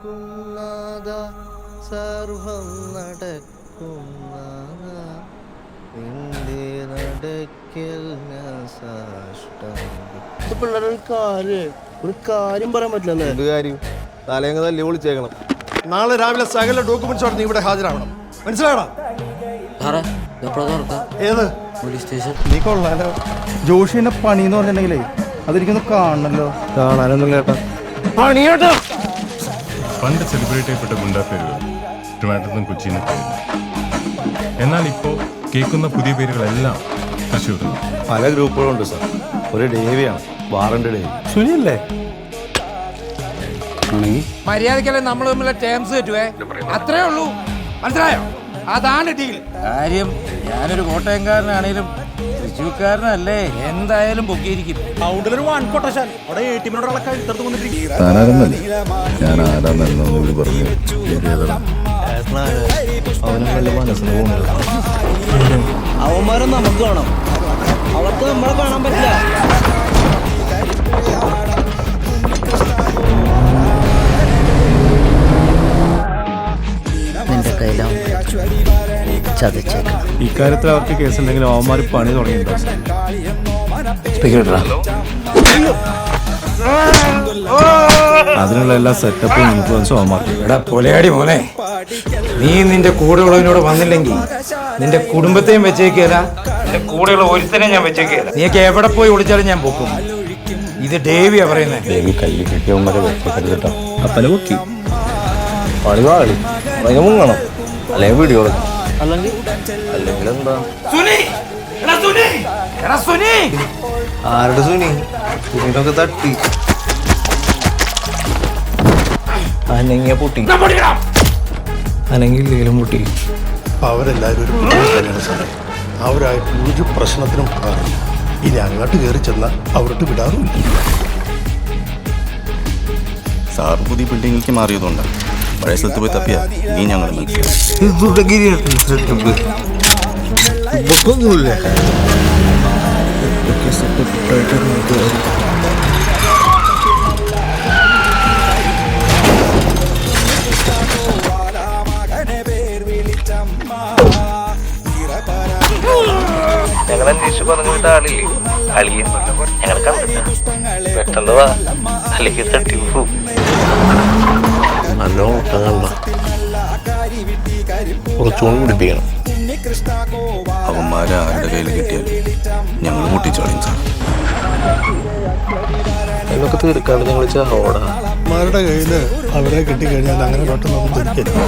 നടക്കുന്നത സർവം നടക്കുന്നത നിന്റെ നടക്കൽ ഒരു കാര്യം പറയാൻ പറ്റില്ലല്ലേ? എന്ത് കാര്യം? തലേങ്ങ തല്ലി വിളിച്ചേക്കണം. നാളെ രാവിലെ സകല ഡോക്യുമെന്റ്സോടെ നീ ഇവിടെ ഹാജരാവണം. മനസ്സിലായടാ? ഏത് പോലീസ് സ്റ്റേഷൻ? നീ കൊള്ളാലോ. ജോഷിന്റെ പണി എന്ന് പറഞ്ഞിട്ടുണ്ടെങ്കിലേ അതെനിക്കൊന്ന് കാണണല്ലോ. കാണാനൊന്നും കേട്ടാ പണ്ട് സെലിബ്രേറ്റ് ചെയ്യപ്പെട്ട ഗുണ്ടാ പേരുകൾ ട്രിവാൻഡ്രത്തും കൊച്ചിയിൽ നിന്ന് എന്നാൽ ഇപ്പോൾ കേൾക്കുന്ന പുതിയ പേരുകളെല്ലാം തൃശ്ശൂരിൽ. പല ഗ്രൂപ്പുകളുണ്ട് സാർ. ഒരു ഡേവിയാണ്, വാറണ്ട് ഡേവി. സുനിയല്ലേ? മര്യാദക്കല്ലേ നമ്മൾ തമ്മിലുള്ള ടേംസ് തെറ്റുവേ, അത്രേ ഉള്ളൂ. മനസ്സിലായോ? അതാണ് ഡീൽ. കാര്യം ഞാനൊരു കോട്ടയംകാരനാണേലും തൃശ്ശൂർക്കാരനല്ലേ, എന്തായാലും പൊക്കിയിരിക്കും. ഞാൻ ആരാന്നല്ല പറഞ്ഞു. അവനും വല്ല മനസ്സിന് പോകുന്നില്ല. അവന്മാരെ നമുക്ക് കാണാം, അവർക്ക് നമ്മളെ കാണാൻ പറ്റില്ല. നിന്റെ കയ്യിലാവും ചതച്ചേക്കാം. ഇക്കാര്യത്തിൽ അവർക്ക് കേസുണ്ടെങ്കിലും അവന്മാർ പണി തുടങ്ങിയിട്ടുണ്ടോ? അതിനുള്ള എല്ലാ സെറ്റപ്പും ഇൻഫ്ലുവൻസും അവന്മാർക്ക്. എടാ പൊലയാടി മോനെ, നീ നിന്റെ കൂടെ ഉള്ളതിനോട് വന്നില്ലെങ്കിൽ നിന്റെ കുടുംബത്തെയും വെച്ചേക്കല, നിന്റെ കൂടെയുള്ള ഒരുത്തനെ ഞാൻ വെച്ചേക്കല. നീക്ക് എവിടെ പോയി ഒളിച്ചാലും ഞാൻ പൊക്കും. ഇത് ഡേവിയാ പറയുന്നത്. ദേവി കയ്യിൽ കിട്ടിയവന്മാരെ വെച്ചേക്കരുതട്ടോ. അപ്പനെ പൊക്കി പണിവാളി മുങ്ങണം, അല്ലെങ്കിൽ വീഡിയോ അല്ലെങ്കിൽ എന്താ? ആരുടെ സുനി? സുനിനൊക്കെ തട്ടി അനങ്ങിയ പൊട്ടി, അനങ്ങിയില്ലെങ്കിലും പൊട്ടി. അവരെല്ലാവരും ഒരു തന്നെയാണ് സാറേ. അവരായിട്ട് ഒരു പ്രശ്നത്തിനും പോകാറില്ല. ഇനി അങ്ങോട്ട് കയറി ചെന്ന അവരോട്ട് വിടാറുമില്ല. സാർ പുതിയ ബിൽഡിങ്ങിലേക്ക് മാറിയതുകൊണ്ട് പഴയ സ്ഥലത്ത് പോയി തപ്പിയാ നീ ഞങ്ങൾ ഞങ്ങൾ അന്വേഷിച്ച് പറഞ്ഞു വിട്ട ആളില്ലേ, അളിയൻ ഞങ്ങൾ കണ്ടില്ല. പെട്ടെന്ന് വാ, അല്ലെങ്കിൽ തട്ടി പോകും. നല്ല ഓട്ടങ്ങള കുറച്ചുകൂടി പിടിപ്പിക്കണം. അവന്മാരെ ആരുടെ കയ്യിൽ കിട്ടിയാലും ഞങ്ങൾ പൊട്ടിച്ചോളയും സാർ. എന്നൊക്കെ തീർക്കാണ്ട് ഞങ്ങൾ ചാവോടാ. അവന്മാരുടെ കയ്യിൽ അവരെ കിട്ടിക്കഴിഞ്ഞാൽ അങ്ങനെ പെട്ടെന്ന് തിരിക്കരുത്.